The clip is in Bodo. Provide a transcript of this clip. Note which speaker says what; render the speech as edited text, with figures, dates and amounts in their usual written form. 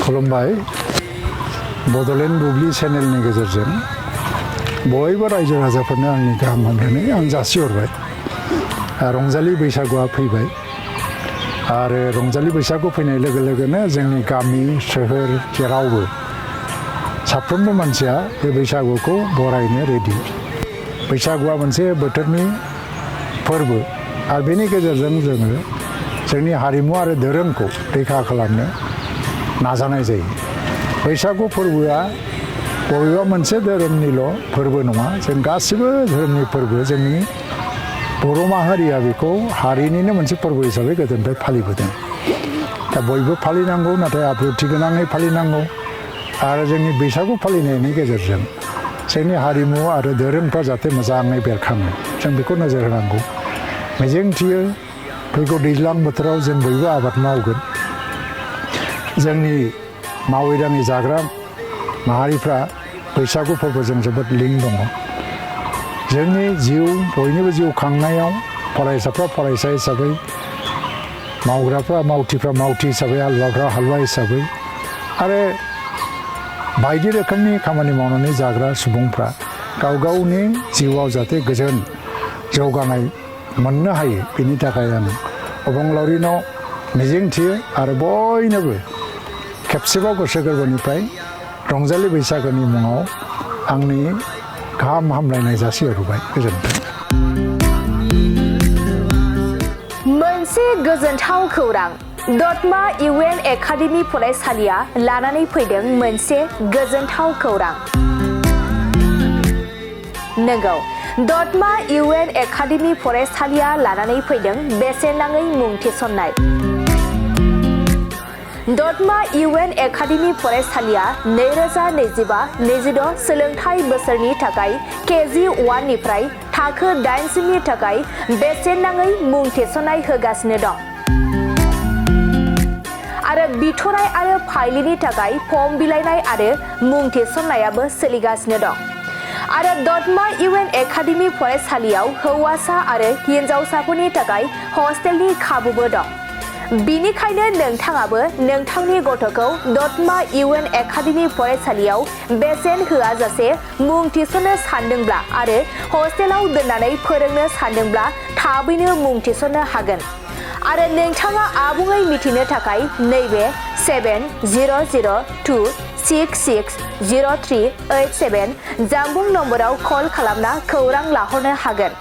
Speaker 1: खुलुमबाय बड'लेण्ड बुब्लि चेनेलनि गेजेरजों बयबो रायजो राजाफोरनो आंनि गाहाम हामलायनाय आं जासिहरबाय। रंजालि बैसागुआ फैबाय आरो रंजालि बैसागु फैनाय लोगो लोगोनो जोंनि गामि सोहोर जेरावबो साफ्रोमबो मानसिया बे बैसागुखौ बरायनो रेडि। बैसागुआ मोनसे बोथोरनि फोरबो आरो बेनि गेजेरजों जोङो जोंनि हारिमु आरो धोरोमखौ रैखा खालामनो नाजानाय जायो। बैसागु फोरबोआ बबेबा मोनसे धोरोमनिल' फोरबो नङा, जों गासिबो धोरोमनि फोरबो। जोंनि बर' माहारिया बेखौ हारिनिनो मोनसे फोरबो हिसाबै गोदोनिफ्राय फालिबोदों। दा बयबो फालिनांगौ, नाथाय आब्रुथि गोनाङै फालिनांगौ आरो जोंनि बैसागु फालिनायनि गेजेरजों जोंनि हारिमु आरो धोरोमफ्रा जाहाथे मोजाङै बेरखाङो जों बेखौ नोजोर होनांगौ। मिजिंथियो फैगौ दैज्लां बोथोराव जों बयबो आबाद मावगोन। जोंनि मावै दाङै जाग्रा माहारिफ्रा बैसागु फोरबोजों जोबोद लिंक दङ। जोंनि जिउ बयनिबो जिउ खांनायाव फरायसाफ्रा फरायसा हिसाबै, मावग्राफ्रा मावथिफ्रा मावथि हिसाबै, हालुवाफ्रा हालुवा हिसाबै आरो बायदि रोखोमनि खामानि मावनानै जाग्रा सुबुंफ्रा गाव गावनि जिउआव जाहाथे गोजोन जौगानाय मोननो हायो, बेनि थाखाय आं अबंलावरिनाव मिजिंथियो आरो बयनोबो खेबसेबाव गोसो गोरबोनिफ्राय रंजालि बैसागोनि मुङाव आंनि गाहाम हामलायनाय जासिहरबाय। गोजोन्थों।
Speaker 2: मोनसे गोजोनथाव खौरां। दतमा इउएन एकाडेमि फरायसालिया लानानै फैदों मोनसे गोजोनथाव खौरां। नंगौ, दतमा इउएन एकाडेमि फरायसालिया लानानै फैदों बेसेन नाङै मुं थिसननाय। दतमा इउएन एकाडेमि फरायसालिया 2025-26 सोलोंथाइ बोसोरनि थाखाय केजि 1 निफ्राय थाखो 8 सिमनि थाखाय बेसेन नाङै मुं थिसननाय होगासिनो दं। आरो बिथराय आरो फाइलिनि थाखाय फर्म बिलाइनाय आरो मुं थिसननायाबो सोलिगासिनो दं। आरो दतमा इउएन एकाडेमि फरायसालियाव हौवासा आरो हिनजावसाफोरनि थाखाय हस्टेलनि खाबुबो दं। बिनिखायनो नोंथाङाबो नोंथांनि गथ'खौ दतमा इउएन एकाडेमि फरायसालियाव बेसेन होआजासे मुं थिसननो सानदोंब्ला आरो हस्टेलाव दोननानै फोरोंनो सानदोंब्ला थाबैनो मुं थिसननो हागोन। आरो नोंथाङा आबुङै मिथिनो थाखाय नैबे 7002660387 जानबुं नम्बराव कल खालामना खौरां लाहरनो हागोन।